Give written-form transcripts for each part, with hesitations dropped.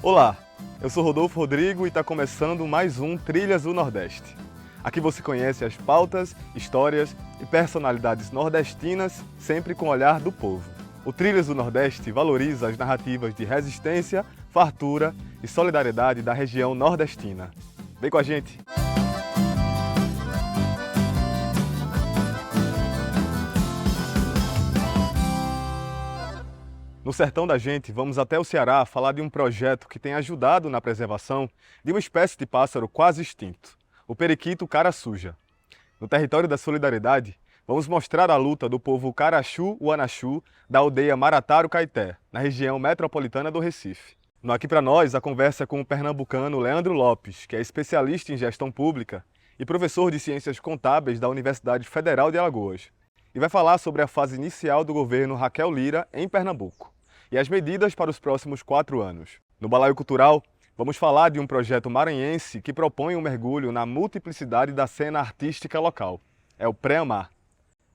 Olá, eu sou Rodolfo Rodrigo e está começando mais um Trilhas do Nordeste. Aqui você conhece as pautas, histórias e personalidades nordestinas, sempre com o olhar do povo. O Trilhas do Nordeste valoriza as narrativas de resistência, fartura e solidariedade da região nordestina. Vem com a gente! No sertão da gente, vamos até o Ceará falar de um projeto que tem ajudado na preservação de uma espécie de pássaro quase extinto, o periquito cara-suja. No território da solidariedade, vamos mostrar a luta do povo Caraxu-Uanaxu da aldeia Marataro-Caeté, na região metropolitana do Recife. No Aqui Pra Nós, a conversa é com o pernambucano Leandro Lopes, que é especialista em gestão pública e professor de Ciências Contábeis da Universidade Federal de Alagoas. E vai falar sobre a fase inicial do governo Raquel Lira em Pernambuco e as medidas para os próximos 4 anos. No Balaio Cultural, vamos falar de um projeto maranhense que propõe um mergulho na multiplicidade da cena artística local. É o Pré-Amar.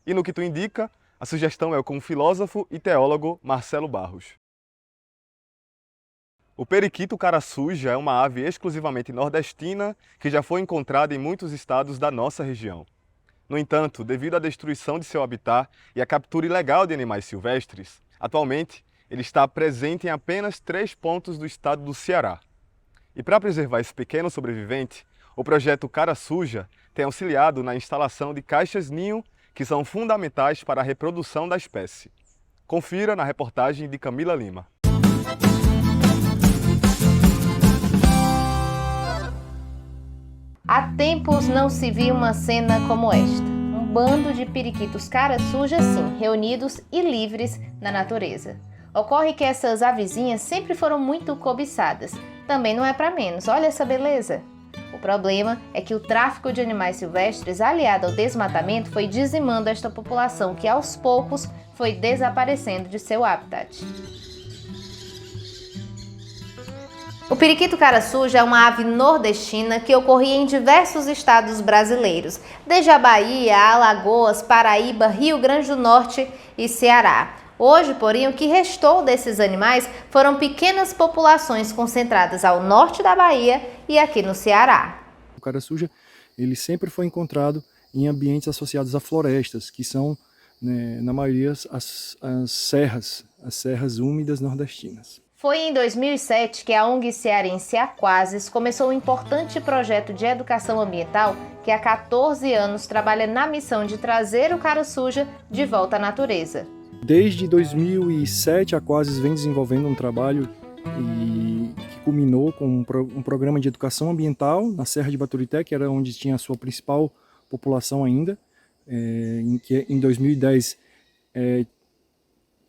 E no Que Tu Indica, a sugestão é com o filósofo e teólogo Marcelo Barros. O periquito cara-suja é uma ave exclusivamente nordestina que já foi encontrada em muitos estados da nossa região. No entanto, devido à destruição de seu habitat e à captura ilegal de animais silvestres, atualmente ele está presente em apenas 3 pontos do estado do Ceará. E para preservar esse pequeno sobrevivente, o projeto Cara Suja tem auxiliado na instalação de caixas-ninho que são fundamentais para a reprodução da espécie. Confira na reportagem de Camila Lima. Há tempos não se viu uma cena como esta. Um bando de periquitos cara suja, sim, reunidos e livres na natureza. Ocorre que essas avezinhas sempre foram muito cobiçadas. Também não é para menos, olha essa beleza! O problema é que o tráfico de animais silvestres, aliado ao desmatamento, foi dizimando esta população que aos poucos foi desaparecendo de seu habitat. O periquito cara-suja é uma ave nordestina que ocorria em diversos estados brasileiros, desde a Bahia, Alagoas, Paraíba, Rio Grande do Norte e Ceará. Hoje, porém, o que restou desses animais foram pequenas populações concentradas ao norte da Bahia e aqui no Ceará. O cara-suja, ele sempre foi encontrado em ambientes associados a florestas, que são, né, na maioria, as serras úmidas nordestinas. Foi em 2007 que a ONG cearense Aquasis começou um importante projeto de educação ambiental que há 14 anos trabalha na missão de trazer o cara-suja de volta à natureza. Desde 2007, a Aquasis vem desenvolvendo um trabalho que culminou com um programa de educação ambiental na Serra de Baturité, que era onde tinha a sua principal população ainda. Em 2010,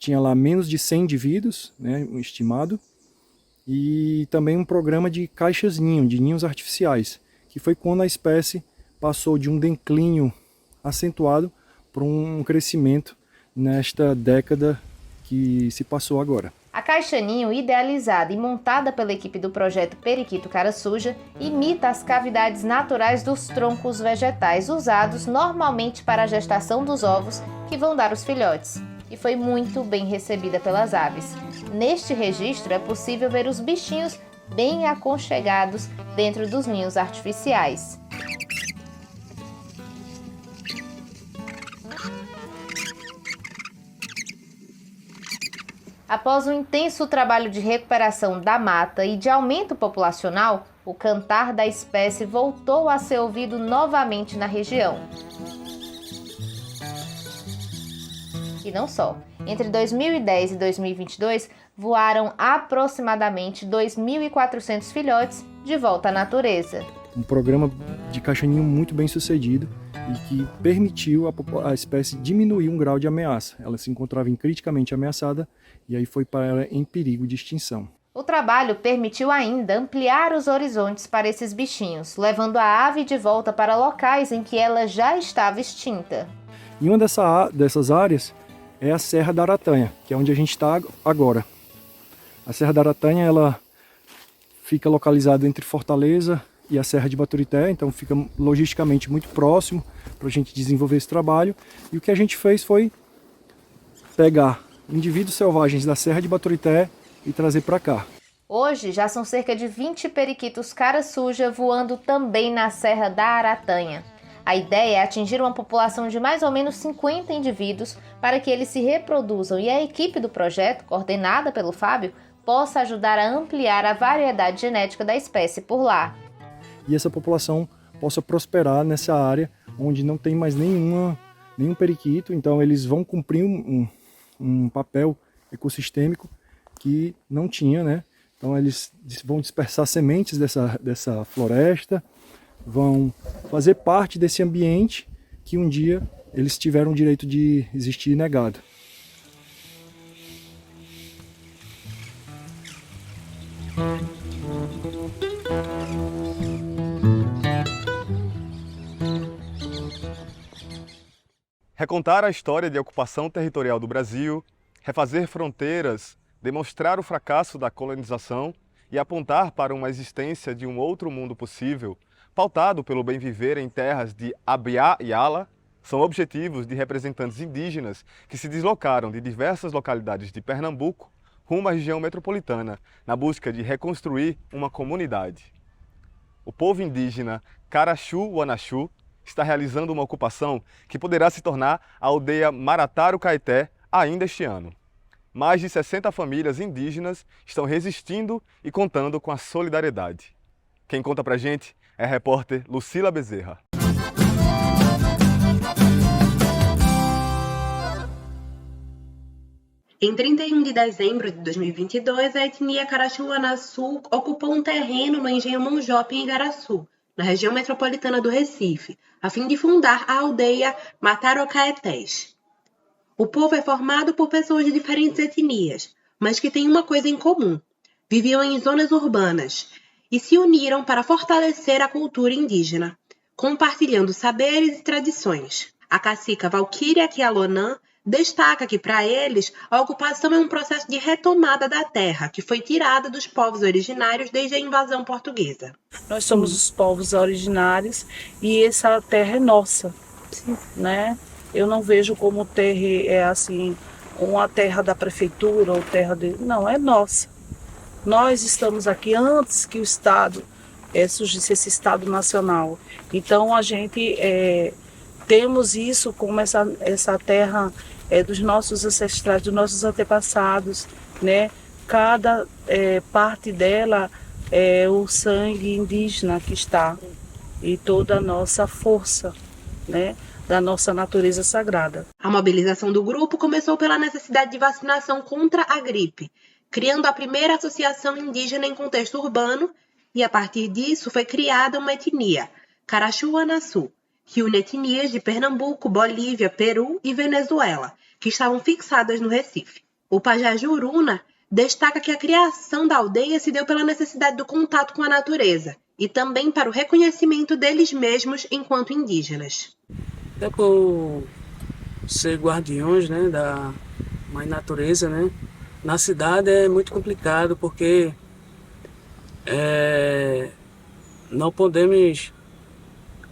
tinha lá menos de 100 indivíduos, né, estimado, e também um programa de caixas-ninho, de ninhos artificiais, que foi quando a espécie passou de um declínio acentuado para um crescimento nesta década que se passou agora. A caixa-ninho, idealizada e montada pela equipe do projeto Periquito Cara-Suja, imita as cavidades naturais dos troncos vegetais usados normalmente para a gestação dos ovos que vão dar os filhotes. E foi muito bem recebida pelas aves. Neste registro é possível ver os bichinhos bem aconchegados dentro dos ninhos artificiais. Após um intenso trabalho de recuperação da mata e de aumento populacional, o cantar da espécie voltou a ser ouvido novamente na região. E não só. Entre 2010 e 2022, voaram aproximadamente 2.400 filhotes de volta à natureza. Um programa de caixa-ninho muito bem sucedido e que permitiu a espécie diminuir um grau de ameaça. Ela se encontrava criticamente ameaçada e aí foi para ela em perigo de extinção. O trabalho permitiu ainda ampliar os horizontes para esses bichinhos, levando a ave de volta para locais em que ela já estava extinta. E uma dessas áreas é a Serra da Aratanha, que é onde a gente está agora. A Serra da Aratanha ela fica localizada entre Fortaleza e a Serra de Baturité, então fica logisticamente muito próximo para a gente desenvolver esse trabalho. E o que a gente fez foi pegar indivíduos selvagens da Serra de Baturité e trazer para cá. Hoje já são cerca de 20 periquitos cara suja voando também na Serra da Aratanha. A ideia é atingir uma população de mais ou menos 50 indivíduos para que eles se reproduzam e a equipe do projeto, coordenada pelo Fábio, possa ajudar a ampliar a variedade genética da espécie por lá. E essa população possa prosperar nessa área onde não tem mais nenhum periquito, então eles vão cumprir um papel ecossistêmico que não tinha, né? Então eles vão dispersar sementes dessa floresta, vão fazer parte desse ambiente que um dia eles tiveram o direito de existir negado. Recontar a história de ocupação territorial do Brasil, refazer fronteiras, demonstrar o fracasso da colonização e apontar para uma existência de um outro mundo possível, pautado pelo bem viver em terras de Abiá e Ala, são objetivos de representantes indígenas que se deslocaram de diversas localidades de Pernambuco rumo à região metropolitana, na busca de reconstruir uma comunidade. O povo indígena Caraxu-Wanaxu está realizando uma ocupação que poderá se tornar a aldeia Marataro-Caeté ainda este ano. Mais de 60 famílias indígenas estão resistindo e contando com a solidariedade. Quem conta pra gente é a repórter Lucila Bezerra. Em 31 de dezembro de 2022, a etnia Caraxu-Wanaxu ocupou um terreno no engenho Monjope, em Igaraçu, na região metropolitana do Recife, a fim de fundar a aldeia Matarocaetés. O povo é formado por pessoas de diferentes etnias, mas que têm uma coisa em comum: viviam em zonas urbanas e se uniram para fortalecer a cultura indígena, compartilhando saberes e tradições. A cacica Valquíria Quialonã destaca que, para eles, a ocupação é um processo de retomada da terra, que foi tirada dos povos originários desde a invasão portuguesa. Nós somos os povos originários e essa terra é nossa, né? Eu não vejo como terra é assim, uma terra da prefeitura ou terra de... Não, é nossa. Nós estamos aqui antes que o Estado surgisse, esse Estado nacional. Então a gente temos isso como essa terra dos nossos ancestrais, dos nossos antepassados, né? Cada parte dela é o sangue indígena que está e toda a nossa força, né? Da nossa natureza sagrada. A mobilização do grupo começou pela necessidade de vacinação contra a gripe, criando a primeira associação indígena em contexto urbano, e a partir disso foi criada uma etnia, Caraxu-Wanaxu, que une etnias de Pernambuco, Bolívia, Peru e Venezuela, que estavam fixadas no Recife. O pajé Juruna destaca que a criação da aldeia se deu pela necessidade do contato com a natureza e também para o reconhecimento deles mesmos enquanto indígenas. É por ser guardiões, né, da mãe natureza, né? Na cidade é muito complicado porque não podemos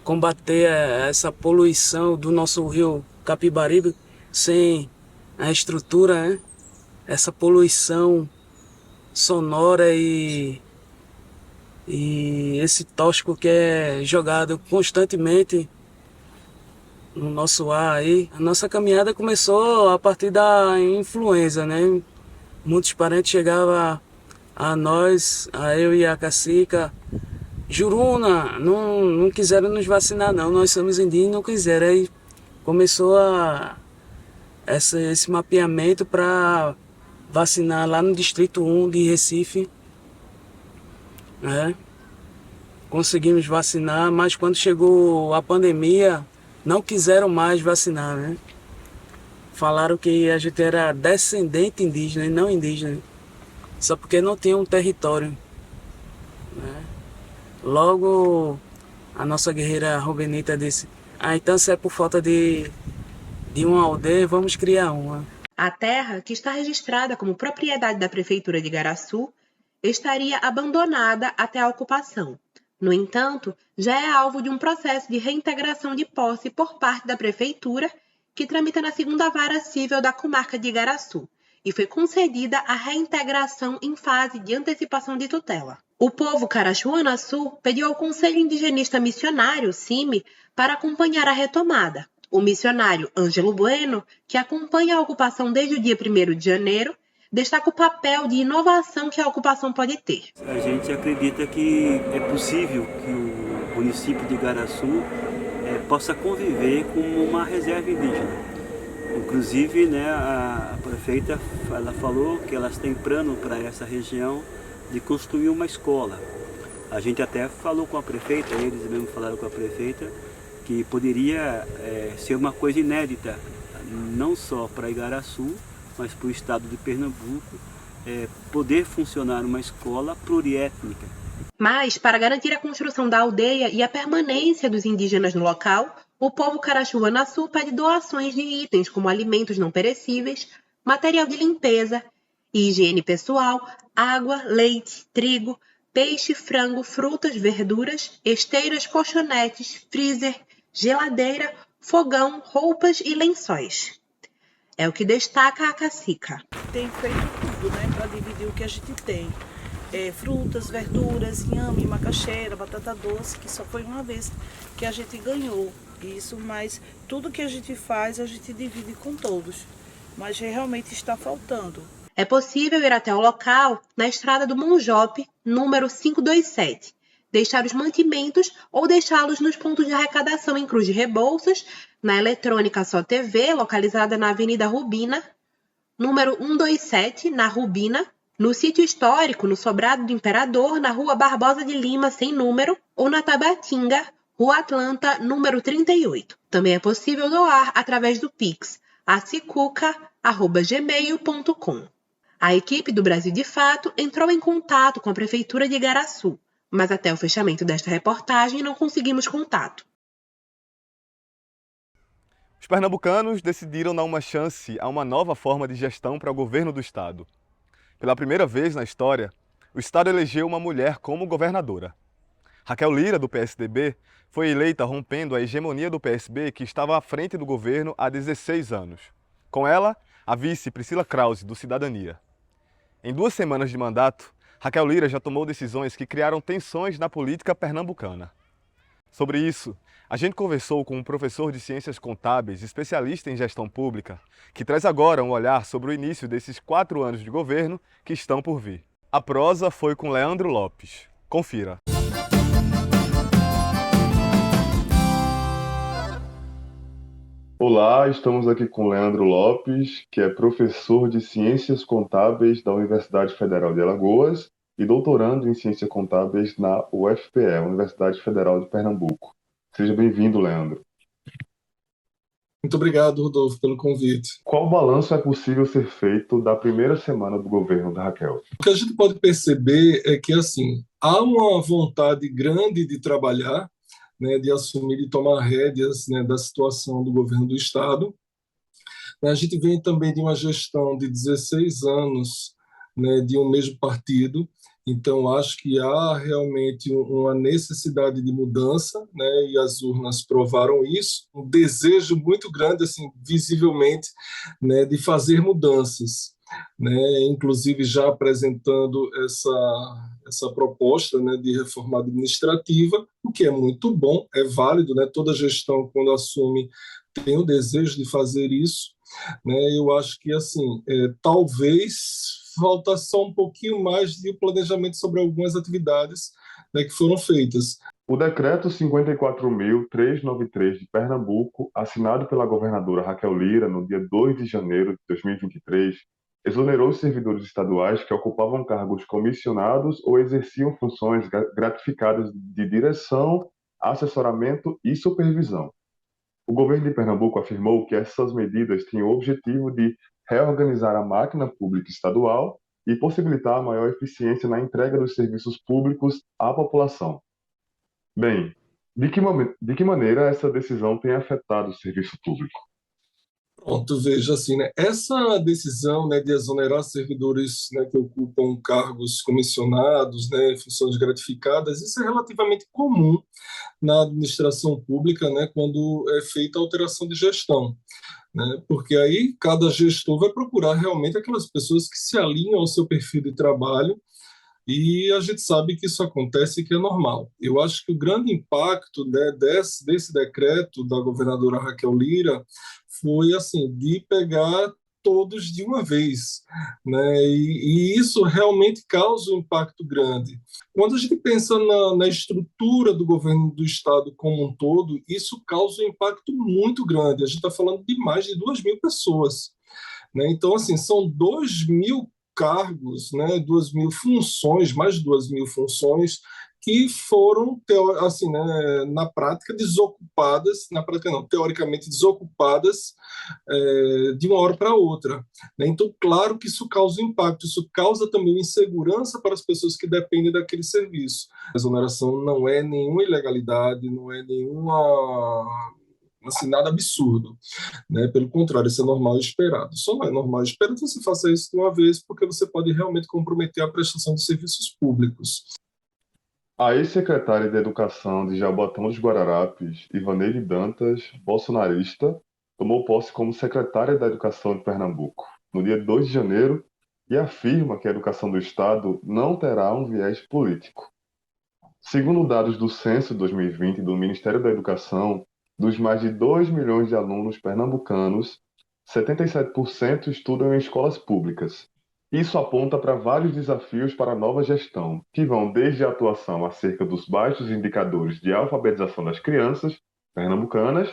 combater essa poluição do nosso rio Capibaribe sem a estrutura, né? Essa poluição sonora e esse tóxico que é jogado constantemente no nosso ar aí. A nossa caminhada começou a partir da influenza, né? Muitos parentes chegavam a nós, a eu e a cacica: Juruna, não quiseram nos vacinar não, nós somos indígenas, não quiseram. Aí começou esse mapeamento para vacinar lá no Distrito 1 de Recife, né? Conseguimos vacinar, mas quando chegou a pandemia, não quiseram mais vacinar, né? Falaram que a gente era descendente indígena e não indígena, só porque não tinha um território, né? Logo, a nossa guerreira Rubenita disse: então se é por falta de uma aldeia, vamos criar uma. A terra, que está registrada como propriedade da Prefeitura de Igaraçu, estaria abandonada até a ocupação. No entanto, já é alvo de um processo de reintegração de posse por parte da Prefeitura, que tramita na 2ª Vara Cível da comarca de Igaraçu, e foi concedida a reintegração em fase de antecipação de tutela. O povo Carachuanaçu pediu ao Conselho Indigenista Missionário, CIMI, para acompanhar a retomada. O missionário Ângelo Bueno, que acompanha a ocupação desde o dia 1º de janeiro, destaca o papel de inovação que a ocupação pode ter. A gente acredita que é possível que o município de Igaraçu possa conviver com uma reserva indígena. Inclusive, né, a prefeita ela falou que elas têm plano para essa região de construir uma escola. A gente até falou com a prefeita, eles mesmo falaram com a prefeita, que poderia ser uma coisa inédita, não só para Igaraçu, mas para o estado de Pernambuco, poder funcionar uma escola pluriétnica. Mas, para garantir a construção da aldeia e a permanência dos indígenas no local, o povo Carachuanaçu pede doações de itens como alimentos não perecíveis, material de limpeza e higiene pessoal, água, leite, trigo, peixe, frango, frutas, verduras, esteiras, colchonetes, freezer, geladeira, fogão, roupas e lençóis. É o que destaca a cacica. Tem feito tudo, né, para dividir o que a gente tem. Frutas, verduras, inhame, macaxeira, batata doce, que só foi uma vez que a gente ganhou isso, mas tudo que a gente faz a gente divide com todos, mas realmente está faltando. É possível ir até o local na estrada do Monjope, número 527, deixar os mantimentos ou deixá-los nos pontos de arrecadação em Cruz de Rebouças, na Eletrônica Só TV, localizada na Avenida Rubina, número 127, na Rubina, no sítio histórico, no Sobrado do Imperador, na Rua Barbosa de Lima, sem número, ou na Tabatinga, Rua Atlanta, número 38. Também é possível doar através do Pix, acicuca@gmail.com. A equipe do Brasil de Fato entrou em contato com a Prefeitura de Igaraçu, mas até o fechamento desta reportagem não conseguimos contato. Os pernambucanos decidiram dar uma chance a uma nova forma de gestão para o governo do estado. Pela primeira vez na história, o estado elegeu uma mulher como governadora. Raquel Lira, do PSDB, foi eleita rompendo a hegemonia do PSB, que estava à frente do governo há 16 anos. Com ela, a vice Priscila Krause, do Cidadania. Em 2 semanas de mandato, Raquel Lira já tomou decisões que criaram tensões na política pernambucana. Sobre isso, a gente conversou com um professor de Ciências Contábeis, especialista em gestão pública, que traz agora um olhar sobre o início desses 4 anos de governo que estão por vir. A prosa foi com Leandro Lopes. Confira. Olá, estamos aqui com Leandro Lopes, que é professor de Ciências Contábeis da Universidade Federal de Alagoas e doutorando em Ciências Contábeis na UFPE, Universidade Federal de Pernambuco. Seja bem-vindo, Leandro. Muito obrigado, Rodolfo, pelo convite. Qual balanço é possível ser feito da primeira semana do governo da Raquel? O que a gente pode perceber é que, assim, há uma vontade grande de trabalhar, né, de assumir e tomar rédeas, né, da situação do governo do Estado. A gente vem também de uma gestão de 16 anos, né, de um mesmo partido, então acho que há realmente uma necessidade de mudança, né, e as urnas provaram isso, um desejo muito grande, assim, visivelmente, né, de fazer mudanças, né, inclusive já apresentando essa proposta, né, de reforma administrativa, o que é muito bom, é válido, né, toda gestão, quando assume, tem o desejo de fazer isso, né, eu acho que, assim, talvez falta só um pouquinho mais de planejamento sobre algumas atividades, né, que foram feitas. O decreto 54.393 de Pernambuco, assinado pela governadora Raquel Lira no dia 2 de janeiro de 2023, exonerou os servidores estaduais que ocupavam cargos comissionados ou exerciam funções gratificadas de direção, assessoramento e supervisão. O governo de Pernambuco afirmou que essas medidas tinham o objetivo de reorganizar a máquina pública estadual e possibilitar a maior eficiência na entrega dos serviços públicos à população. Bem, de que maneira essa decisão tem afetado o serviço público? Pronto, veja assim, né? Essa decisão, né, de exonerar servidores, né, que ocupam cargos comissionados, né, funções gratificadas, isso é relativamente comum na administração pública, né, quando é feita a alteração de gestão. né? Porque aí cada gestor vai procurar realmente aquelas pessoas que se alinham ao seu perfil de trabalho, e a gente sabe que isso acontece e que é normal. Eu acho que o grande impacto, né, desse decreto da governadora Raquel Lira foi assim de pegar todos de uma vez, né? E isso realmente causa um impacto grande. Quando a gente pensa na estrutura do governo do estado como um todo, isso causa um impacto muito grande. A gente está falando de mais de 2.000 pessoas, né? Então, assim, são 2.000 cargos, né, 2.000 funções, mais de 2.000 funções que foram, assim, né, na prática desocupadas, na prática não, teoricamente desocupadas de uma hora para outra, né? Então, claro que isso causa impacto, isso causa também insegurança para as pessoas que dependem daquele serviço. A exoneração não é nenhuma ilegalidade, não é nenhuma, assim, nada absurdo, né? Pelo contrário, isso é normal e esperado. Só não é normal e esperado que você faça isso de uma vez, porque você pode realmente comprometer a prestação de serviços públicos. A ex-secretária de Educação de Jaboatão dos Guararapes, Ivaneide Dantas, bolsonarista, tomou posse como secretária da Educação de Pernambuco no dia 2 de janeiro e afirma que a educação do Estado não terá um viés político. Segundo dados do Censo 2020 do Ministério da Educação, dos mais de 2 milhões de alunos pernambucanos, 77% estudam em escolas públicas. Isso aponta para vários desafios para a nova gestão, que vão desde a atuação acerca dos baixos indicadores de alfabetização das crianças pernambucanas,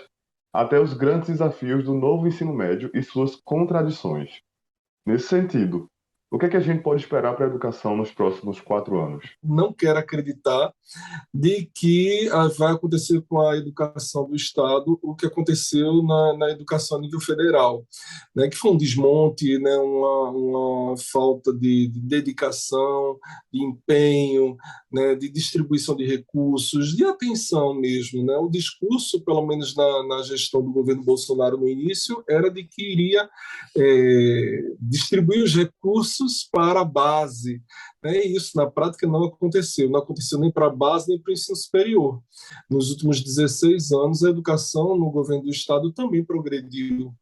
até os grandes desafios do novo ensino médio e suas contradições. Nesse sentido, o que é que a gente pode esperar para a educação nos próximos 4 anos? Não quero acreditar de que vai acontecer com a educação do Estado o que aconteceu na educação a nível federal, né, que foi um desmonte, né, uma falta de dedicação, de empenho, né, de distribuição de recursos, de atenção mesmo, né? O discurso, pelo menos na gestão do governo Bolsonaro no início, era de que iria distribuir os recursos para a base, né? E isso, na prática, não aconteceu. Não aconteceu nem para a base, nem para o ensino superior. Nos últimos 16 anos, a educação no governo do Estado também progrediu.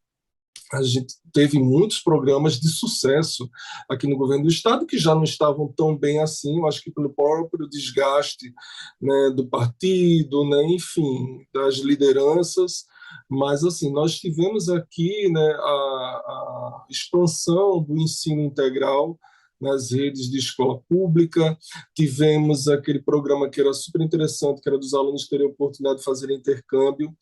A gente teve muitos programas de sucesso aqui no governo do Estado que já não estavam tão bem assim, eu acho que pelo próprio desgaste, né, do partido, né, enfim, das lideranças. Mas, assim, nós tivemos aqui, né, a expansão do ensino integral nas redes de escola pública, tivemos aquele programa que era super interessante, que era dos alunos terem a oportunidade de fazer intercâmbio,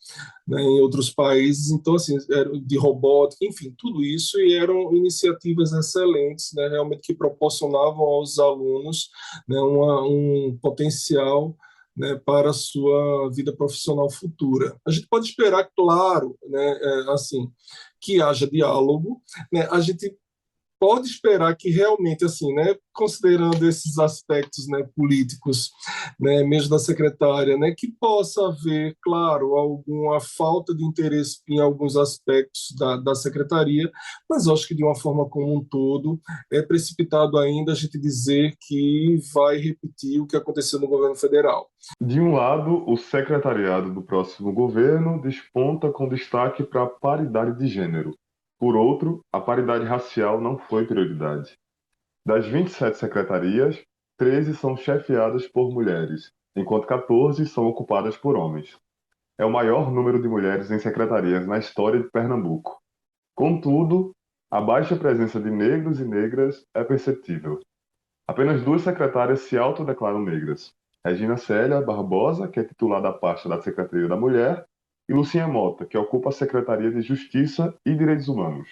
né, em outros países, então, assim, de robótica, enfim, tudo isso, e eram iniciativas excelentes, né, realmente que proporcionavam aos alunos, né, um potencial, né, para a sua vida profissional futura. A gente pode esperar, claro, né, assim, que haja diálogo, né, a gente pode esperar que realmente, assim, né, considerando esses aspectos, né, políticos, né, mesmo da secretária, né, que possa haver, claro, alguma falta de interesse em alguns aspectos da secretaria, mas eu acho que de uma forma como um todo é precipitado ainda a gente dizer que vai repetir o que aconteceu no governo federal. De um lado, o secretariado do próximo governo desponta com destaque para a paridade de gênero. Por outro, a paridade racial não foi prioridade. Das 27 secretarias, 13 são chefiadas por mulheres, enquanto 14 são ocupadas por homens. É o maior número de mulheres em secretarias na história de Pernambuco. Contudo, a baixa presença de negros e negras é perceptível. Apenas 2 secretárias se autodeclaram negras. Regina Célia Barbosa, que é titular da pasta da Secretaria da Mulher, e Lucinha Mota, que ocupa a Secretaria de Justiça e Direitos Humanos.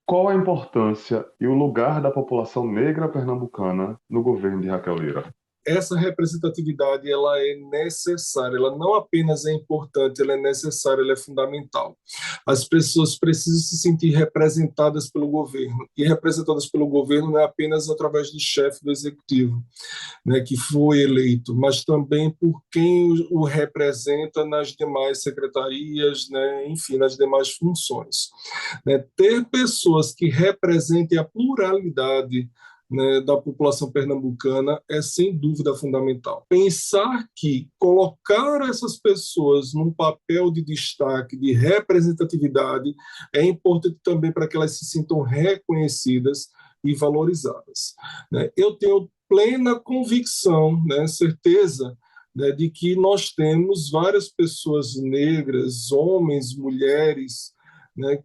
Qual a importância e o lugar da população negra pernambucana no governo de Raquel Lira? Essa representatividade ela é necessária, ela não apenas é importante, ela é necessária, ela é fundamental. As pessoas precisam se sentir representadas pelo governo, e representadas pelo governo não é apenas através do chefe do executivo, né, que foi eleito, mas também por quem o representa nas demais secretarias, né, enfim, nas demais funções. Né, ter pessoas que representem a pluralidade, né, da população pernambucana é sem dúvida fundamental. Pensar que colocar essas pessoas num papel de destaque, de representatividade, é importante também para que elas se sintam reconhecidas e valorizadas. Eu tenho plena convicção, certeza, de que nós temos várias pessoas negras, homens, mulheres,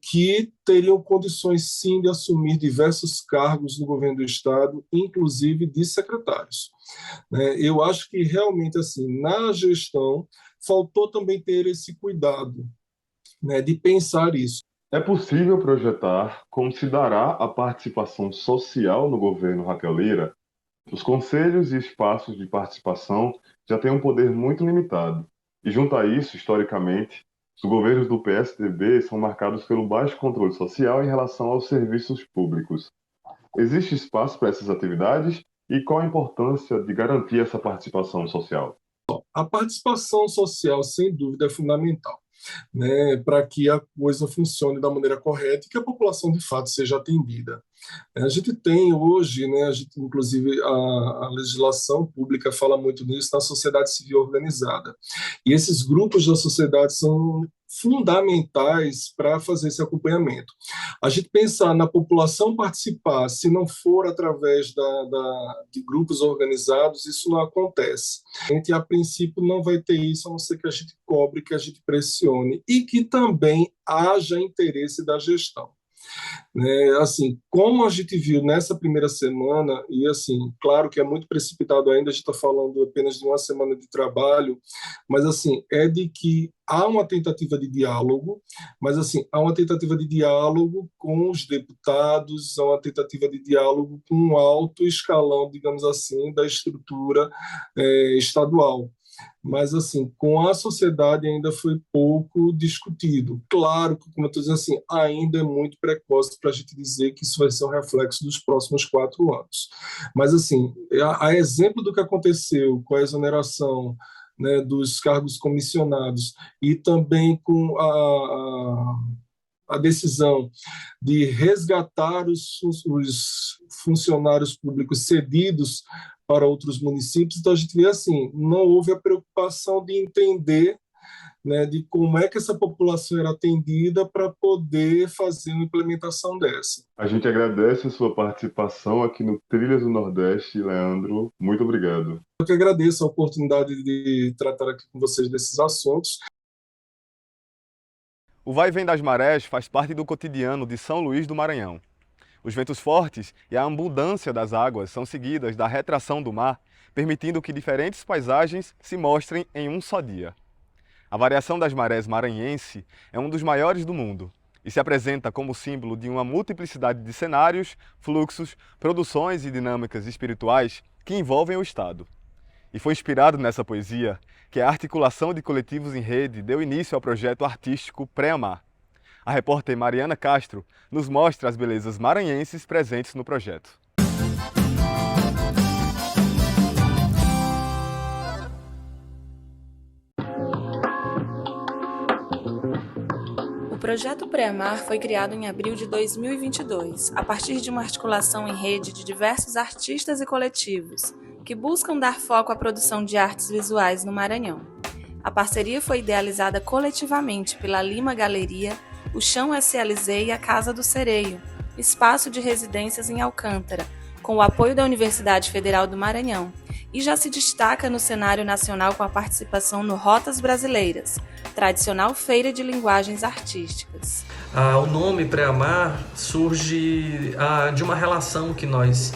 que teriam condições, sim, de assumir diversos cargos no governo do Estado, inclusive de secretários. Eu acho que, realmente, assim, na gestão, faltou também ter esse cuidado, de pensar isso. É possível projetar como se dará a participação social no governo Raquel Lira? Os conselhos e espaços de participação já têm um poder muito limitado. E, junto a isso, historicamente, os governos do PSDB são marcados pelo baixo controle social em relação aos serviços públicos. Existe espaço para essas atividades? E qual a importância de garantir essa participação social? A participação social, sem dúvida, é fundamental, para que a coisa funcione da maneira correta e que a população, de fato, seja atendida. A gente tem hoje, inclusive a legislação pública fala muito nisso, na sociedade civil organizada. E esses grupos da sociedade são fundamentais para fazer esse acompanhamento. A gente pensar na população participar, se não for através de grupos organizados, isso não acontece. A gente, a princípio, não vai ter isso, a não ser que a gente cobre, que a gente pressione e que também haja interesse da gestão. Assim, como a gente viu nessa primeira semana, e assim, claro que é muito precipitado ainda, a gente está falando apenas de uma semana de trabalho, mas assim, é de que há uma tentativa de diálogo, mas assim, há uma tentativa de diálogo com os deputados, há uma tentativa de diálogo com um alto escalão, digamos assim, da estrutura estadual. Mas, assim, com a sociedade ainda foi pouco discutido. Claro que, como eu estou dizendo assim, ainda é muito precoce para a gente dizer que isso vai ser um reflexo dos próximos 4 anos. Mas, assim, a exemplo do que aconteceu com a exoneração, dos cargos comissionados e também com a decisão de resgatar os funcionários públicos cedidos para outros municípios, então a gente vê assim, não houve a preocupação de entender, de como é que essa população era atendida para poder fazer uma implementação dessa. A gente agradece a sua participação aqui no Trilhas do Nordeste, Leandro. Muito obrigado. Eu que agradeço a oportunidade de tratar aqui com vocês desses assuntos. O vai e vem das marés faz parte do cotidiano de São Luís do Maranhão. Os ventos fortes e a abundância das águas são seguidas da retração do mar, permitindo que diferentes paisagens se mostrem em um só dia. A variação das marés maranhense é um dos maiores do mundo e se apresenta como símbolo de uma multiplicidade de cenários, fluxos, produções e dinâmicas espirituais que envolvem o Estado. E foi inspirado nessa poesia que a articulação de coletivos em rede deu início ao projeto artístico Pré-Amar. A repórter Mariana Castro nos mostra as belezas maranhenses presentes no projeto. O projeto Pré-Amar foi criado em abril de 2022, a partir de uma articulação em rede de diversos artistas e coletivos, que buscam dar foco à produção de artes visuais no Maranhão. A parceria foi idealizada coletivamente pela Lima Galeria, o Chão SLZ e a Casa do Sereio, espaço de residências em Alcântara, com o apoio da Universidade Federal do Maranhão, e já se destaca no cenário nacional com a participação no Rotas Brasileiras, tradicional feira de linguagens artísticas. O nome Pré-Amar surge de uma relação que nós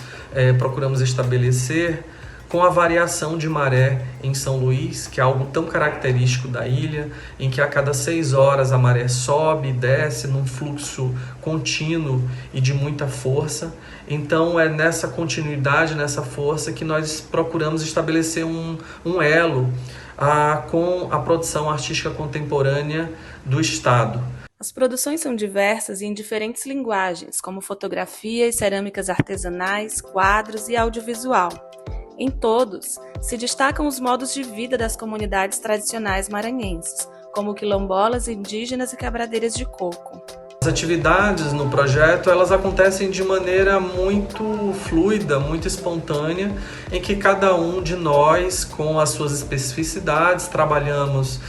procuramos estabelecer com a variação de maré em São Luís, que é algo tão característico da ilha, em que a cada 6 horas a maré sobe e desce num fluxo contínuo e de muita força. Então é nessa continuidade, nessa força, que nós procuramos estabelecer um elo com a produção artística contemporânea do Estado. As produções são diversas e em diferentes linguagens, como fotografias, cerâmicas artesanais, quadros e audiovisual. Em todos, se destacam os modos de vida das comunidades tradicionais maranhenses, como quilombolas, indígenas e quebradeiras de coco. As atividades no projeto, elas acontecem de maneira muito fluida, muito espontânea, em que cada um de nós, com as suas especificidades, trabalhamos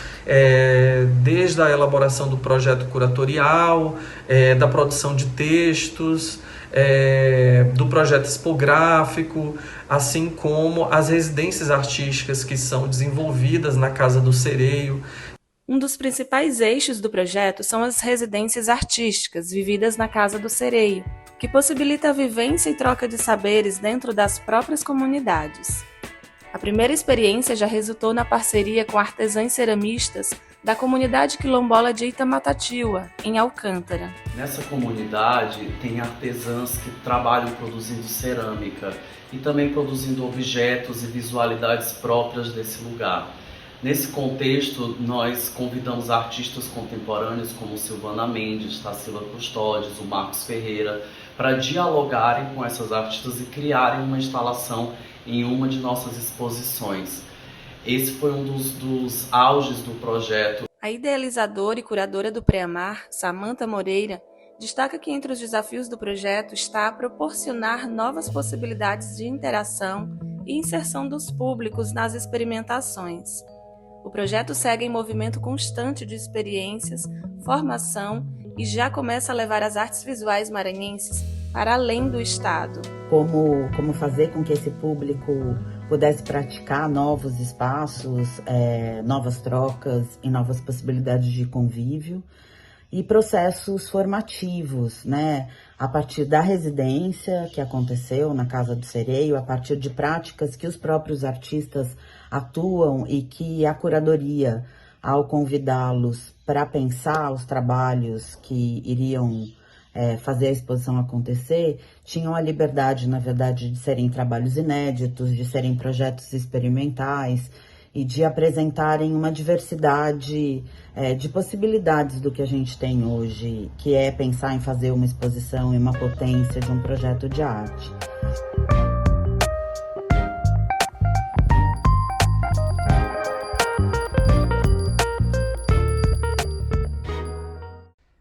desde a elaboração do projeto curatorial, da produção de textos, do projeto expográfico, assim como as residências artísticas que são desenvolvidas na Casa do Sereio. Um dos principais eixos do projeto são as residências artísticas, vividas na Casa do Sereio, que possibilita a vivência e troca de saberes dentro das próprias comunidades. A primeira experiência já resultou na parceria com artesãs ceramistas da comunidade quilombola de Itamatatiua, em Alcântara. Nessa comunidade tem artesãs que trabalham produzindo cerâmica e também produzindo objetos e visualidades próprias desse lugar. Nesse contexto, nós convidamos artistas contemporâneos como Silvana Mendes, Tarsila Custódios, o Marcos Ferreira, para dialogarem com essas artistas e criarem uma instalação em uma de nossas exposições. Esse foi um dos auges do projeto. A idealizadora e curadora do Preamar, Samantha Moreira, destaca que entre os desafios do projeto está a proporcionar novas possibilidades de interação e inserção dos públicos nas experimentações. O projeto segue em movimento constante de experiências, formação e já começa a levar as artes visuais maranhenses para além do estado. Como fazer com que esse público pudesse praticar novos espaços, novas trocas e novas possibilidades de convívio e processos formativos, né? A partir da residência que aconteceu na Casa do Sereio, a partir de práticas que os próprios artistas atuam e que a curadoria, ao convidá-los para pensar os trabalhos que iriam fazer a exposição acontecer, tinham a liberdade, na verdade, de serem trabalhos inéditos, de serem projetos experimentais e de apresentarem uma diversidade de possibilidades do que a gente tem hoje, que é pensar em fazer uma exposição e uma potência de um projeto de arte.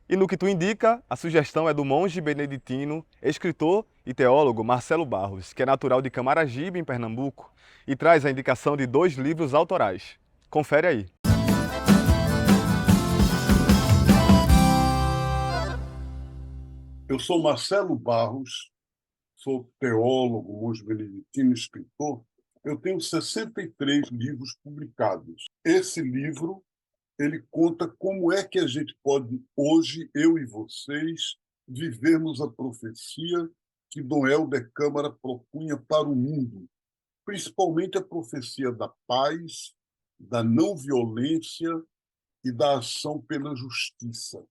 E no que tu indica, a sugestão é do monge beneditino, escritor e teólogo Marcelo Barros, que é natural de Camaragibe, em Pernambuco, e traz a indicação de 2 livros autorais. Confere aí. Eu sou Marcelo Barros, sou teólogo, monge beneditino, escritor. Eu tenho 63 livros publicados. Esse livro ele conta como é que a gente pode, hoje, eu e vocês, vivermos a profecia que Dom Helder Câmara propunha para o mundo, principalmente a profecia da paz, da não violência e da ação pela justiça.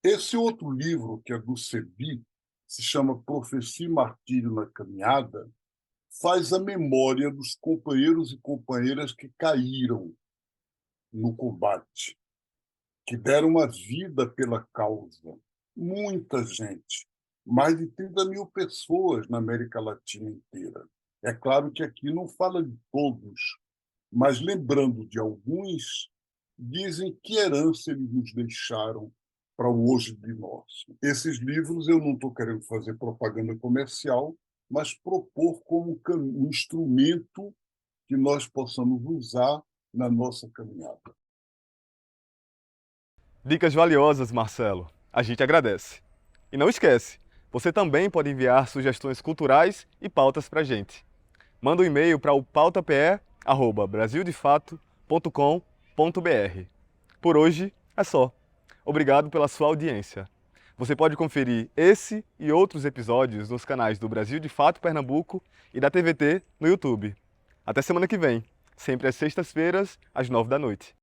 Esse outro livro, que é do CEBI, se chama Profecia e Martírio na Caminhada, faz a memória dos companheiros e companheiras que caíram no combate, que deram a vida pela causa. Muita gente, mais de 30 mil pessoas na América Latina inteira. É claro que aqui não fala de todos, mas lembrando de alguns, dizem que herança eles nos deixaram para o hoje de nós. Esses livros eu não estou querendo fazer propaganda comercial, mas propor como um instrumento que nós possamos usar na nossa caminhada. Dicas valiosas, Marcelo. A gente agradece. E não esquece, você também pode enviar sugestões culturais e pautas para a gente. Manda um e-mail para o pautape@brasildefato.com.br. Por hoje é só. Obrigado pela sua audiência. Você pode conferir esse e outros episódios nos canais do Brasil de Fato Pernambuco e da TVT no YouTube. Até semana que vem, sempre às sextas-feiras, às 9 da noite.